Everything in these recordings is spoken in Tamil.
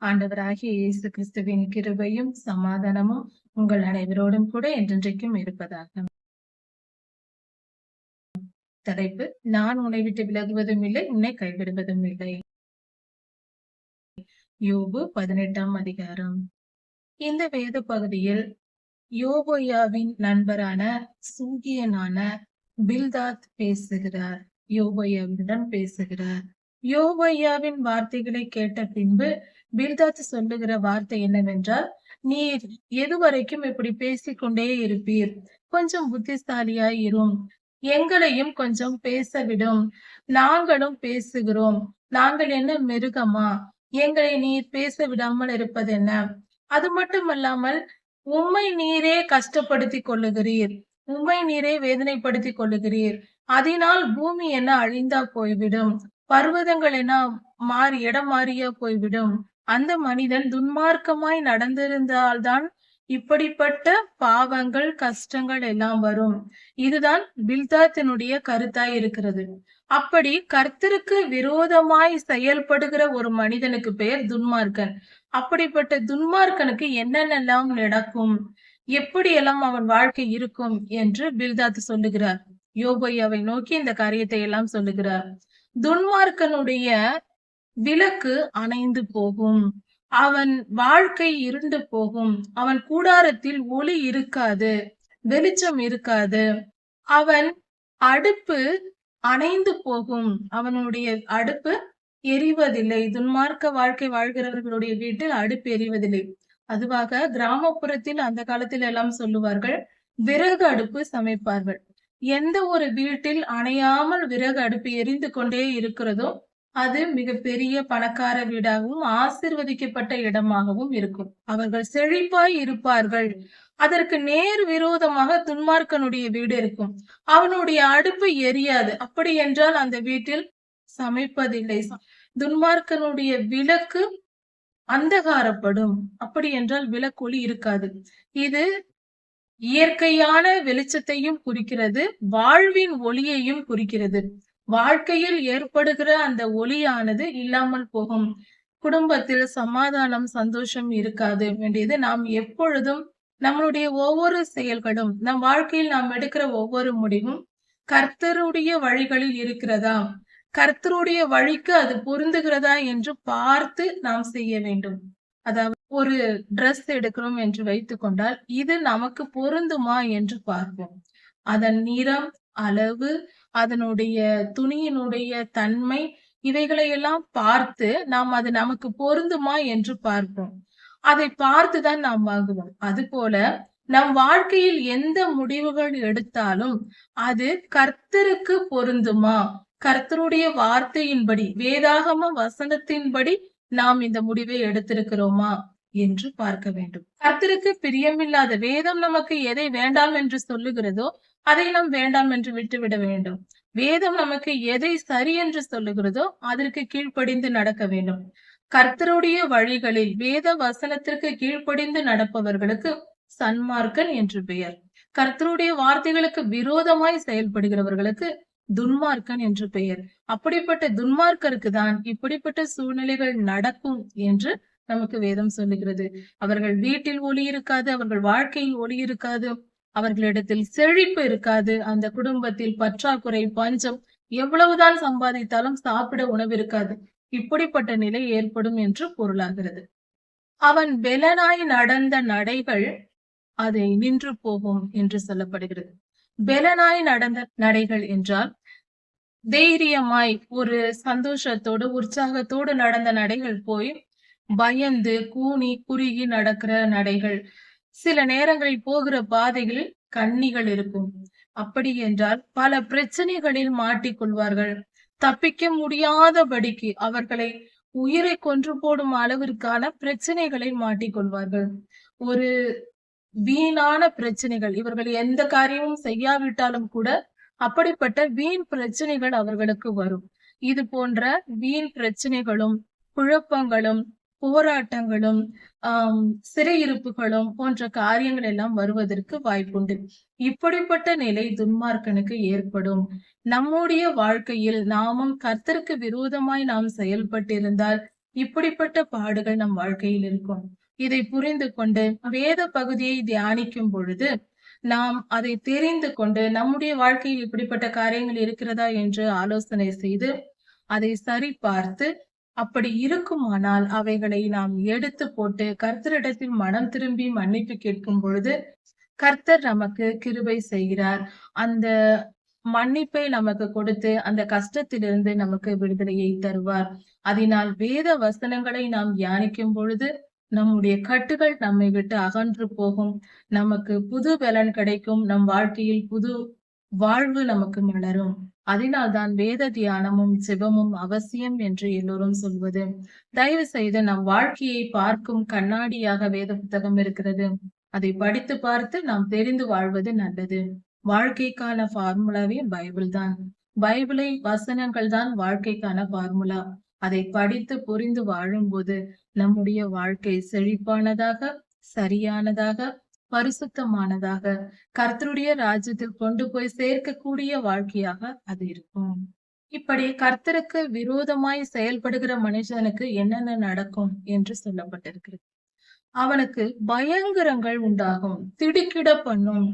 ஆண்டவராகிய இயேசு கிறிஸ்துவின் கிருபையும் சமாதானமும் உங்கள் அனைவரோடும் கூட என்றென்றைக்கும் இருப்பதாக. தலைப்பு: நான் உன்னை விட்டு விலகுவதும் இல்லை, உன்னை கைவிடுவதும் இல்லை. யோபு 18ஆம் அதிகாரம். இந்த வேத பகுதியில் யோபோயாவின் நண்பரான சூகியனான பில்தாத் பேசுகிறார். யோபோயாவிடம் பேசுகிறார். யோபோயாவின் வார்த்தைகளை கேட்ட பின்பு பில்தாத் சொல்லுகிற வார்த்தை என்னவென்றால், நீர் எதுவரைக்கும் இப்படி பேசிக்கொண்டே இருப்பீர்? கொஞ்சம் புத்திசாலியாய் இரும், எங்களையும் கொஞ்சம் பேச விடும், நாங்களும் பேசுகிறோம். நாங்கள் என்ன மிருகமா? எங்களை நீர் பேச விடாமல் இருப்பதென்ன? அது மட்டுமல்லாமல் உம்மை நீரே கஷ்டப்படுத்திக் கொள்ளுகிறீர், உம்மை நீரே வேதனைப்படுத்திக் கொள்ளுகிறீர். அதனால் பூமி என்ன அழிந்தா போய்விடும், பர்வதங்கள் என்ன இடம் மாறியா போய்விடும். அந்த மனிதன் துன்மார்க்கமாய் நடந்திருந்தால்தான் இப்படிப்பட்ட பாவங்கள், கஷ்டங்கள் எல்லாம் வரும். இதுதான் பில்தாத்தினுடைய கருத்தாய் இருக்கிறது. அப்படி கர்த்தருக்கு விரோதமாய் செயல்படுகிற ஒரு மனிதனுக்கு பெயர் துன்மார்க்கன். அப்படிப்பட்ட துன்மார்க்கனுக்கு என்னென்னலாம் நடக்கும், எப்படியெல்லாம் அவன் வாழ்க்கை இருக்கும் என்று பில்தாத் சொல்லுகிறார். யோபோயாவை நோக்கி இந்த காரியத்தை எல்லாம் சொல்லுகிறார். துன்மார்க்கனுடைய விளக்கு அணைந்து போகும், அவன் வாழ்க்கை இருண்டு போகும், அவன் கூடாரத்தில் ஒளி இருக்காது, வெளிச்சம் இருக்காது, அவன் அடுப்பு அணைந்து போகும், அவனுடைய அடுப்பு எரிவதில்லை. துன்மார்க்க வாழ்க்கை வாழ்கிறவர்களுடைய வீட்டில் அடுப்பு எரிவதில்லை. அதுவாக கிராமப்புறத்தில் அந்த காலத்தில் எல்லாம் சொல்லுவார்கள், விறகு அடுப்பு சமைப்பார்கள். எந்த ஒரு வீட்டில் அணையாமல் விறகு அடுப்பு எரிந்து கொண்டே இருக்கிறதோ அது மிகப்பெரிய பணக்கார வீடாகவும் ஆசிர்வதிக்கப்பட்ட இடமாகவும் இருக்கும். அவர்கள் செழிப்பாய் இருப்பார்கள். அதற்கு நேர் விரோதமாக துன்மார்க்கனுடைய வீடு இருக்கும். அவனுடைய அடுப்பு எரியாது. அப்படி என்றால் அந்த வீட்டில் சமைப்பதில்லை. துன்மார்க்கனுடைய விளக்கு அந்தகாரப்படும். அப்படி என்றால் விளக்கொளி இருக்காது. இது இயற்கையான வெளிச்சத்தையும் குறிக்கிறது, வாழ்வின் ஒளியையும் குறிக்கிறது. வாழ்க்கையில் ஏற்படுகிற அந்த ஒளியானது இல்லாமல் போகும். குடும்பத்தில் சமாதானம், சந்தோஷம் இருக்காது. வேண்டியது நாம் எப்பொழுதும் நம்மளுடைய ஒவ்வொரு செயல்களும், நம் வாழ்க்கையில் நாம் எடுக்கிற ஒவ்வொரு முடிவும் கர்த்தருடைய வழிகளில் இருக்கிறதா, கர்த்தருடைய வழிக்கு அது பொருந்துகிறதா என்று பார்த்து நாம் செய்ய வேண்டும். அதாவது ஒரு டிரெஸ் எடுக்கிறோம் என்று வைத்துக் கொண்டால், இது நமக்கு பொருந்துமா என்று பார்ப்போம். அதன் நிறம், அளவு, அதனுடைய துணியினுடைய தன்மை, இவைகளை எல்லாம் பார்த்து நாம் அது நமக்கு பொருந்துமா என்று பார்ப்போம். அதை பார்த்துதான் நாம் வாங்குவோம். அதுபோல நம் வாழ்க்கையில் எந்த முடிவுகள் எடுத்தாலும் அது கர்த்தருக்கு பொருந்துமா, கர்த்தருடைய வார்த்தையின்படி, வேதாகம வசனத்தின்படி நாம் இந்த முடிவை எடுத்திருக்கிறோமா என்று பார்க்க வேண்டும். கர்த்தருக்கு பிரியமில்லாத, வேதம் நமக்கு எதை வேண்டாம் என்று சொல்லுகிறதோ அதை நாம் வேண்டாம் என்று விட்டுவிட வேண்டும். வேதம் நமக்கு எதை சரி என்று சொல்லுகிறதோ அதற்கு கீழ்ப்படிந்து நடக்க வேண்டும். கர்த்தருடைய வழிகளில் வேத வசனத்திற்கு கீழ்ப்படிந்து நடப்பவர்களுக்கு சன்மார்க்கன் என்று பெயர். கர்த்தருடைய வார்த்தைகளுக்கு விரோதமாய் செயல்படுகிறவர்களுக்கு துன்மார்க்கன் என்று பெயர். அப்படிப்பட்ட துன்மார்க்கருக்கு தான் இப்படிப்பட்ட சூழ்நிலைகள் நடக்கும் என்று நமக்கு வேதம் சொல்லுகிறது. அவர்கள் வீட்டில் ஒளி இருக்காது, அவர்கள் வாழ்க்கையில் ஒளி இருக்காது, அவர்களிடத்தில் செழிப்பு இருக்காது, அந்த குடும்பத்தில் பற்றாக்குறை, பஞ்சம், எவ்வளவுதான் சம்பாதித்தாலும் சாப்பிட உணவு இருக்காது. இப்படிப்பட்ட நிலை ஏற்படும் என்று பொருளாகிறது. அவன் பெலனாய் நடந்த நடைகள் அதை நின்று போகும் என்று சொல்லப்படுகிறது. பெலனாய் நடந்த நடைகள் என்றால் தைரியமாய் ஒரு சந்தோஷத்தோடு உற்சாகத்தோடு நடந்த நடைகள் போய் பயந்து கூனி குறுகி நடக்கிற நடைகள். சில நேரங்களில் போகிற பாதைகளில் கண்ணிகள் இருக்கும். அப்படி என்றால் பல பிரச்சனைகளில் மாட்டிக்கொள்வார்கள். தப்பிக்க முடியாதபடிக்கு அவர்களை உயிரை கொன்று போடும் அளவிற்கான பிரச்சனைகளை மாட்டிக்கொள்வார்கள். ஒரு வீணான பிரச்சனைகள், இவர்கள் எந்த காரியமும் செய்யாவிட்டாலும் கூட அப்படிப்பட்ட வீண் பிரச்சனைகள் அவர்களுக்கு வரும். இது போன்ற வீண் பிரச்சனைகளும், குழப்பங்களும், போராட்டங்களும், சிறையிருப்புகளும் போன்ற காரியங்கள் எல்லாம் வருவதற்கு வாய்ப்புண்டு. இப்படிப்பட்ட நிலை துன்மார்க்கனுக்கு ஏற்படும். நம்முடைய வாழ்க்கையில் நாமும் கர்த்தருக்கு விரோதமாய் நாம் செயல்பட்டிருந்தால் இப்படிப்பட்ட பாடுகள் நம் வாழ்க்கையில் இருக்கும். இதை புரிந்து கொண்டு வேத பகுதியை தியானிக்கும் பொழுது நாம் அதை தெரிந்து கொண்டு நம்முடைய வாழ்க்கையில் இப்படிப்பட்ட காரியங்கள் இருக்கிறதா என்று ஆலோசனை செய்து அதை சரி பார்த்து, அப்படி இருக்குமானால் அவைகளை நாம் எடுத்து போட்டு கர்த்தரிடத்தில் மனம் திரும்பி மன்னிப்பு கேட்கும் பொழுது கர்த்தர் நமக்கு கிருபை செய்கிறார். அந்த மன்னிப்பை நமக்கு கொடுத்து அந்த கஷ்டத்திலிருந்து நமக்கு விடுதலையை தருவார். அதனால் வேத வசனங்களை நாம் தியானிக்கும் பொழுது நம்முடைய கட்டுகள் நம்மை விட்டு அகன்று போகும். நமக்கு புது பலன் கிடைக்கும். நம் வாழ்க்கையில் புது வாழ்வு நமக்கு மலரும். அதனால்தான் வேத தியானமும் ஜெபமும் அவசியம் என்று எல்லோரும் சொல்வது. தயவு செய்து நம் வாழ்க்கையை பார்க்கும் கண்ணாடியாக வேத புத்தகம் இருக்கிறது. அதை படித்து பார்த்து நாம் தெரிந்து வாழ்வது நல்லது. வாழ்க்கைக்கான ஃபார்முலாவே பைபிள் தான். பைபிளை வசனங்கள் தான் வாழ்க்கைக்கான ஃபார்முலா. அதை படித்து புரிந்து வாழும்போது நம்முடைய வாழ்க்கை செழிப்பானதாக, சரியானதாக, பரிசுத்தமானதாக, கர்த்தருடைய ராஜ்யத்தில் கொண்டு போய் சேர்க்கக்கூடிய வாழ்க்கையாக அது இருக்கும். இப்படி கர்த்தருக்கு விரோதமாய் செயல்படுகிற மனுஷனுக்கு என்னென்ன நடக்கும் என்று சொல்லப்பட்டிருக்கிறது. அவனுக்கு பயங்கரங்கள் உண்டாகும். திடுக்கிட பண்ணும்.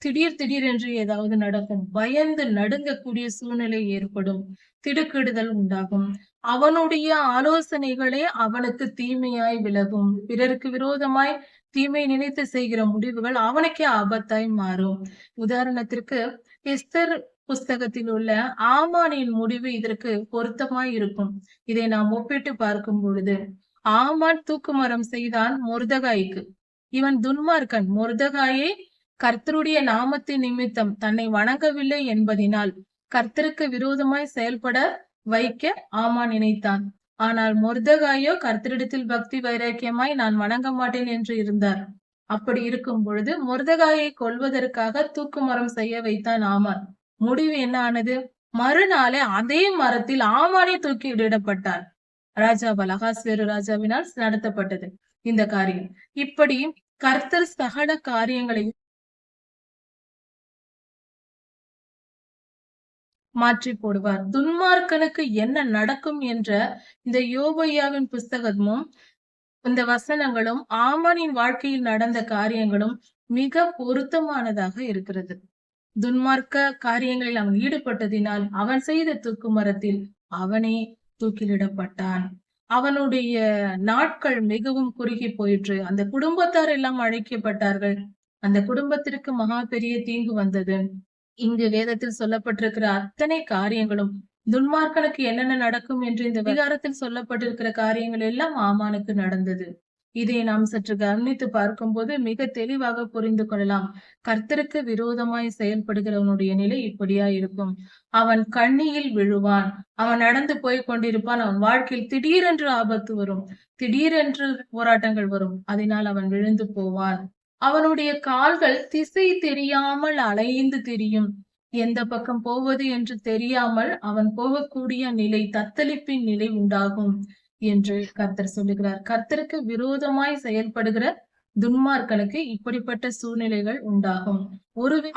திடீர் என்று ஏதாவது நடக்கும். பயந்து நடுங்கக்கூடிய சூழ்நிலை ஏற்படும். திடுக்கிடுதல் உண்டாகும். அவனுடைய ஆலோசனைகளே அவனுக்கு தீமையாய் விலகும். பிறருக்கு விரோதமாய் தீமை நினைத்து செய்கிற முடிவுகள் அவனுக்கே ஆபத்தாய் மாறும். உதாரணத்திற்கு எஸ்தர் புஸ்தகத்தில் உள்ள ஆமானின் முடிவு இதற்கு பொருத்தமாய் இருக்கும். இதை நாம் ஒப்பிட்டு பார்க்கும் பொழுது ஆமான் தூக்குமரம் செய்தான் மொர்தகாய்க்கு. இவன் துன்மார்க்கன். மொர்தகாயை கர்த்தருடைய நாமத்தின் நிமித்தம் தன்னை வணங்கவில்லை என்பதினால் கர்த்தருக்கு விரோதமாய் செயல்பட வைக்க ஆமான் நினைத்தான். ஆனால் மொர்தகாயோ கர்த்தரிடத்தில் பக்தி வைராக்கியமாய் நான் வணங்க மாட்டேன் என்று இருந்தார். அப்படி இருக்கும் பொழுது மொர்தகாயை கொல்வதற்காக தூக்குமரம் செய்ய வைத்தான் ஆமான். முடிவு என்ன ஆனது? மறுநாளே அதே மரத்தில் ஆமானே தூக்கிலிடப்பட்டார். ராஜாவால், அகாஸ்வேரு ராஜாவினால் நடத்தப்பட்டது இந்த காரியம். இப்படி கர்த்தர் சகல காரியங்களையும் மாற்றி போடுவார். துன்மார்க்கனுக்கு என்ன நடக்கும் என்ற இந்த யோபையாவின் புஸ்தகமும் இந்த வசனங்களும் ஆமானின் வாழ்க்கையில் நடந்த காரியங்களும் மிக பொருத்தமானதாக இருக்கிறது. துன்மார்க்க காரியங்களில் அவன் ஈடுபட்டதினால் அவன் செய்த தூக்கு மரத்தில் அவனே தூக்கிலிடப்பட்டான். அவனுடைய நாட்கள் மிகவும் குறுகி போயிற்று. அந்த குடும்பத்தார் எல்லாம் அழைக்கப்பட்டார்கள். அந்த குடும்பத்திற்கு மகா பெரிய தீங்கு வந்தது. இங்கு வேதத்தில் சொல்லப்பட்டிருக்கிற அத்தனை காரியங்களும் துன்மார்க்கனுக்கு என்னென்ன நடக்கும் என்று இந்த விகாரத்தில் சொல்லப்பட்டிருக்கிற காரியங்கள் எல்லாம் ஆமானுக்கு நடந்தது. இதை நாம் சற்று கவனித்து பார்க்கும்போது மிக தெளிவாக புரிந்து கொள்ளலாம். கர்த்தருக்கு விரோதமாய் செயல்படுகிறவனுடைய நிலை இப்படியா இருக்கும். அவன் கண்ணியில் விழுவான். அவன் நடந்து போய் கொண்டிருப்பான். அவன் வாழ்க்கையில் திடீரென்று ஆபத்து வரும். திடீரென்று போராட்டங்கள் வரும். அதனால் அவன் விழுந்து போவான். அவனுடைய கால்கள் திசை தெரியாமல் அலைந்து திரியும். எந்த பக்கம் போவது என்று தெரியாமல் அவன் போகக்கூடிய நிலை, தத்தளிப்பின் நிலை உண்டாகும் என்று கர்த்தர் சொல்லுகிறார். கர்த்தருக்கு விரோதமாய் செயல்படுகிற துன்மார்க்கனுக்கு இப்படிப்பட்ட சூழ்நிலைகள் உண்டாகும்.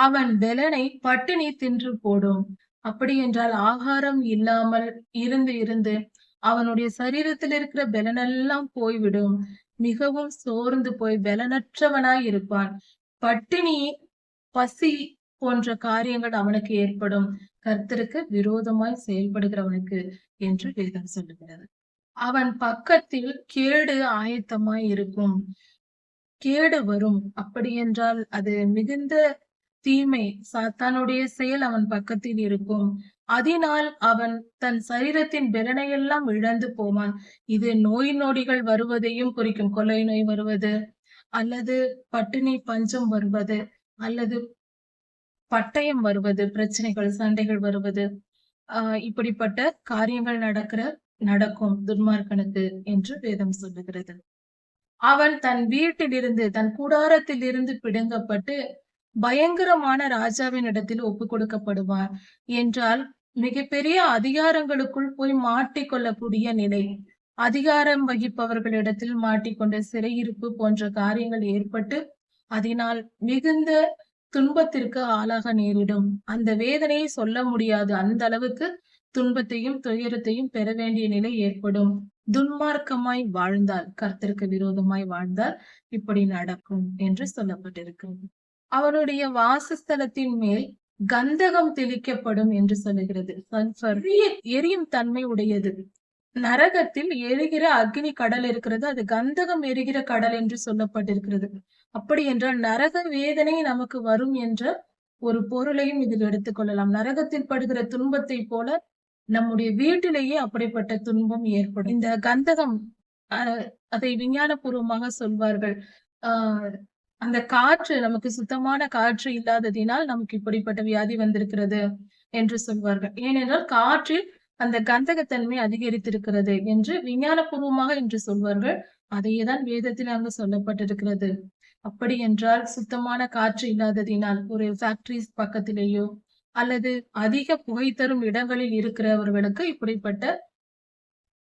அவன் பெலனை பட்டினி தின்று போடும். அப்படி என்றால் ஆகாரம் இல்லாமல் இருந்து அவனுடைய சரீரத்தில் இருக்கிற பெலனெல்லாம் போய்விடும். மிகவும் சோர்ந்து போய் பலனற்றவனாய் இருப்பான். பட்டினி, பசி போன்ற காரியங்கள் அவனுக்கு ஏற்படும். கர்த்தருக்கு விரோதமாய் செயல்படுகிறவனுக்கு என்று வேதம் சொல்லுகிறது. அவன் பக்கத்தில் கேடு ஆயத்தமாய் இருக்கும். கேடு வரும். அப்படி என்றால் அது மிகுந்த தீமை, சாத்தானுடைய செயல் அவன் பக்கத்தில் இருக்கும். அதனால் அவன் தன் சரீரத்தின் பலனையெல்லாம் இழந்து போவான். இது நோய் நொடிகள் வருவதையும் குறிக்கும். கொலை நோய் வருவது, அல்லது பட்டினி பஞ்சம் வருவது, அல்லது பட்டயம் வருவது, பிரச்சனைகள், சண்டைகள் வருவது, இப்படிப்பட்ட காரியங்கள் நடக்கும் துன்மார்க்கனுக்கு என்று வேதம் சொல்லுகிறது. அவன் தன் வீட்டிலிருந்து, தன் கூடாரத்தில் இருந்து பிடுங்கப்பட்டு பயங்கரமான ராஜாவின் இடத்தில் ஒப்பு கொடுக்கப்படுவான். என்றால் மிகப்பெரிய அதிகாரங்களுக்குள் போய் மாட்டிக்கொள்ளக்கூடிய நிலை, அதிகாரம் வகிப்பவர்களிடத்தில் மாட்டிக்கொண்ட சிறையிருப்பு போன்ற காரியங்கள் ஏற்பட்டு அதனால் மிகுந்த துன்பத்திற்கு ஆளாக நேரிடும். அந்த வேதனையை சொல்ல முடியாது. அந்த அளவுக்கு துன்பத்தையும் துயரத்தையும் பெற வேண்டிய நிலை ஏற்படும். துன்மார்க்கமாய் வாழ்ந்தால், கர்த்தருக்கு விரோதமாய் வாழ்ந்தால் இப்படி நடக்கும் என்று சொல்லப்பட்டிருக்கிறது. அவனுடைய வாசஸ்தலத்தின் மேல் கந்தகம் தெளிக்கப்படும் என்று சொல்லுகிறது. சல்பர் எரியும் தன்மை உடையது. நரகத்தில் எரிகிற அக்னி கடல் இருக்கிறது. அது கந்தகம் எரிகிற கடல் என்று சொல்லப்பட்டிருக்கிறது. அப்படி என்றால் நரக வேதனை நமக்கு வரும் என்ற ஒரு பொருளையும் இதில் எடுத்துக்கொள்ளலாம். நரகத்தில் படுகிற துன்பத்தை போல நம்முடைய வீட்டிலேயே அப்படிப்பட்ட துன்பம் ஏற்படும். இந்த கந்தகம் அதை விஞ்ஞான பூர்வமாக சொல்வார்கள். ஆஹ் அந்த காற்று, நமக்கு சுத்தமான காற்று இல்லாததினால் நமக்கு இப்படிப்பட்ட வியாதி வந்திருக்கிறது என்று சொல்வார்கள். ஏனென்றால் காற்றில் அந்த கந்தகத்தன்மை அதிகரித்திருக்கிறது என்று விஞ்ஞான பூர்வமாக என்று சொல்வார்கள். அதையேதான் வேதத்தில் அங்கு சொல்லப்பட்டிருக்கிறது. அப்படி என்றால் சுத்தமான காற்று இல்லாததினால் ஒரு ஃபேக்டரிஸ் பக்கத்திலேயோ அல்லது அதிக புகை தரும் இடங்களில் இருக்கிறவர்களுக்கு இப்படிப்பட்ட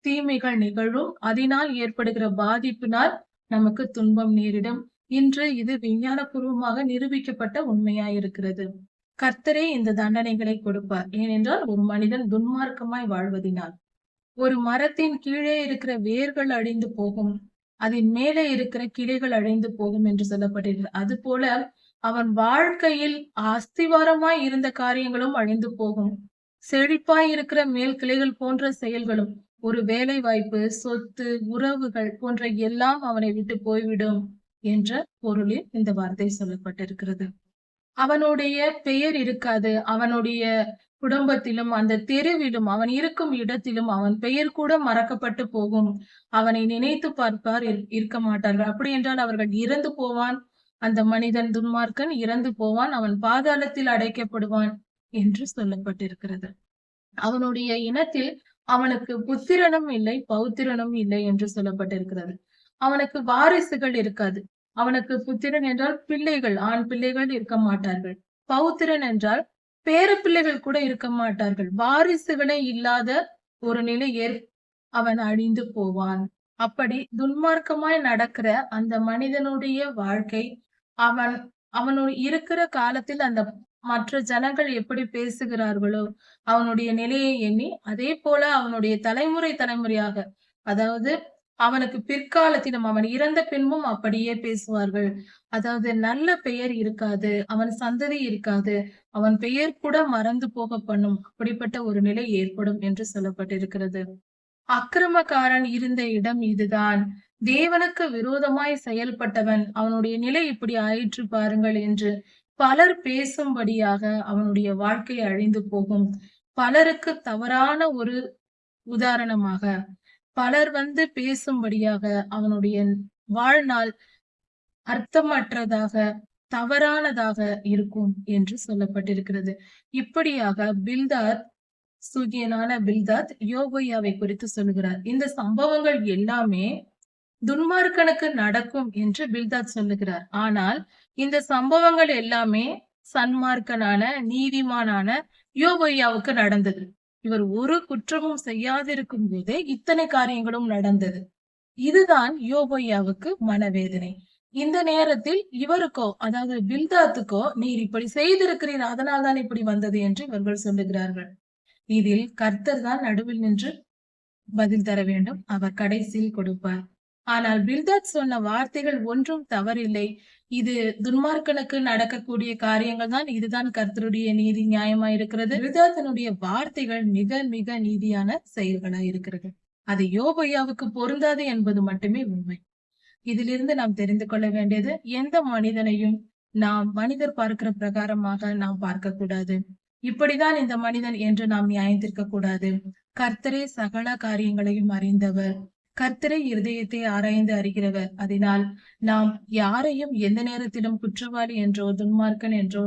தீமைகள் நிகழும். அதனால் ஏற்படுகிற பாதிப்பினால் நமக்கு துன்பம் நேரிடும். இன்று இது விஞ்ஞான பூர்வமாக நிரூபிக்கப்பட்ட உண்மையாயிருக்கிறது. கர்த்தரே இந்த தண்டனைகளை கொடுப்பார். ஏனென்றால் ஒரு மனிதன் துன்மார்க்கமாய் வாழ்வதினால். ஒரு மரத்தின் கீழே இருக்கிற வேர்கள் அழிந்து போகும், அதன் மேலே இருக்கிற கிளைகள் அழிந்து போகும் என்று சொல்லப்பட்டிருக்கிறது. அது போல அவன் வாழ்க்கையில் அஸ்திவாரமாய் இருந்த காரியங்களும் அழிந்து போகும். செழிப்பாய் இருக்கிற மேல் கிளைகள் போன்ற செயல்களும், ஒரு வேலை வாய்ப்பு, சொத்து, உறவுகள் போன்ற எல்லாம் அவனை விட்டு போய்விடும் என்ற பொருளில் இந்த வார்த்தை சொல்லப்பட்டிருக்கிறது. அவனுடைய பெயர் இருக்காது. அவனுடைய குடும்பத்திலும் அந்த தெருவிலும் அவன் இருக்கும் இடத்திலும் அவன் பெயர் கூட மறக்கப்பட்டு போகும். அவனை நினைத்து பார்ப்பார் இருக்க மாட்டார்கள். அப்படி என்றால் அவர்கள் இறந்து போவான். அந்த மனிதன் துன்மார்க்கன் இறந்து போவான். அவன் பாதாளத்தில் அடைக்கப்படுவான் என்று சொல்லப்பட்டிருக்கிறது. அவனுடைய இனத்தில் அவனுக்கு புத்திரனும் இல்லை, பௌத்திரனும் இல்லை என்று சொல்லப்பட்டிருக்கிறது. அவனுக்கு வாரிசுகள் இருக்காது. அவனுக்கு புத்திரன் என்றால் பிள்ளைகள், ஆண் பிள்ளைகள் இருக்க மாட்டார்கள். பௌத்திரன் என்றால் பேர பிள்ளைகள் கூட இருக்க மாட்டார்கள். வாரிசுகளே இல்லாத ஒரு நிலையில் அவன் அழிந்து போவான். அப்படி துன்மார்க்கமாய் நடக்கிற அந்த மனிதனுடைய வாழ்க்கை, அவனுடைய இருக்கிற காலத்தில் அந்த மற்ற ஜனங்கள் எப்படி பேசுகிறார்களோ அவனுடைய நிலையை எண்ணி, அதே போல அவனுடைய தலைமுறையாக, அதாவது அவனுக்கு பிற்காலத்திலும் அவன் இறந்த பின்பும் அப்படியே பேசுவார்கள். அதாவது நல்ல பெயர் இருக்காது, அவன் சந்ததி இருக்காது, அவன் பெயர் கூட மறந்து போக பண்ணும். அப்படிப்பட்ட ஒரு நிலை ஏற்படும் என்று சொல்லப்பட்டிருக்கிறது. அக்கிரமக்காரன் இருந்த இடம் இதுதான். தேவனுக்கு விரோதமாய் செயல்பட்டவன், அவனுடைய நிலை இப்படி ஆயிற்று பாருங்கள் என்று பலர் பேசும்படியாக அவனுடைய வாழ்க்கை அழிந்து போகும். பலருக்கு தவறான ஒரு உதாரணமாக பலர் பேசும்படியாக அவனுடைய வாழ்நாள் அர்த்தமற்றதாக, தவறானதாக இருக்கும் என்று சொல்லப்பட்டிருக்கிறது. இப்படியாக பில்தாத், சூகியனான பில்தாத் யோபையாவை குறித்து சொல்லுகிறார். இந்த சம்பவங்கள் எல்லாமே துன்மார்க்கனுக்கு நடக்கும் என்று பில்தாத் சொல்லுகிறார். ஆனால் இந்த சம்பவங்கள் எல்லாமே சன்மார்க்கனான, நீதிமானான யோபையாவுக்கு நடந்தது. இவர் ஒரு குற்றமும் செய்யாதிருக்கும் போதே இத்தனை காரியங்களும் நடந்தது. இதுதான் யோபையாவுக்கு மனவேதனை. இந்த நேரத்தில் இவருக்கோ, அதாவது பில்தாத்துக்கோ, நீர் இப்படி செய்திருக்கிறீர், அதனால் தான் இப்படி வந்தது என்று இவர்கள் சொல்லுகிறார்கள். இதில் கர்த்தர் தான் நடுவில் நின்று பதில் தர வேண்டும். அவர் கடைசியில் கொடுப்பார். ஆனால் பில்தாத் சொன்ன வார்த்தைகள் ஒன்றும் தவறில்லை. இது துன்மார்க்கனுக்கு நடக்கக்கூடிய காரியங்கள் தான். இதுதான் கர்த்தருடைய நீதி நியாயமா இருக்கிறது. பில்தாத்தினுடைய வார்த்தைகள் மிக மிக நீதியான செயல்களா இருக்கிறது. அது யோபையாவுக்கு பொருந்தாது என்பது மட்டுமே உண்மை. இதிலிருந்து நாம் தெரிந்து கொள்ள வேண்டியது, எந்த மனிதனையும் நாம் மனிதர் பார்க்கிற பிரகாரமாக நாம் பார்க்க கூடாது. இப்படிதான் இந்த மனிதன் என்று நாம் நியாயத்திற்க கூடாது. கர்த்தரே சகல காரியங்களையும் அறிந்தவர். கர்த்தரே இருதயத்தை ஆராய்ந்து அறிகிறவர். அதனால் நாம் யாரையும் எந்த நேரத்திலும் குற்றவாளி என்றோ, துன்மார்க்கன் என்றோ,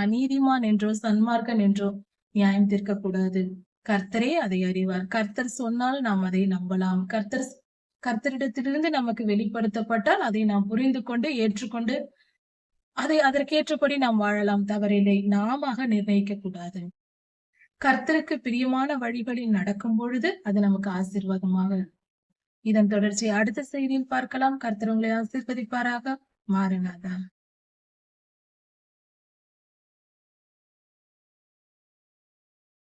அநீதிமான் என்றோ, சன்மார்க்கன் என்றோ நியாயம் தீர்க்க கூடாது. கர்த்தரே அதை அறிவார். கர்த்தர் சொன்னால் நாம் அதை நம்பலாம். கர்த்தரிடத்திலிருந்து நமக்கு வெளிப்படுத்தப்பட்டால் அதை நாம் புரிந்து கொண்டு ஏற்றுக்கொண்டு அதற்கேற்றபடி நாம் வாழலாம், தவறில்லை. நாம நிர்ணயிக்க கூடாது. கர்த்தருக்கு பிரியமான வழிகளில் நடக்கும் பொழுது அது நமக்கு ஆசீர்வாதமாக. இதன் தொடர்ச்சி அடுத்த செய்தியில் பார்க்கலாம். கர்த்தர் உங்களை ஆசீர்வதிப்பாராக. மாரநாதா.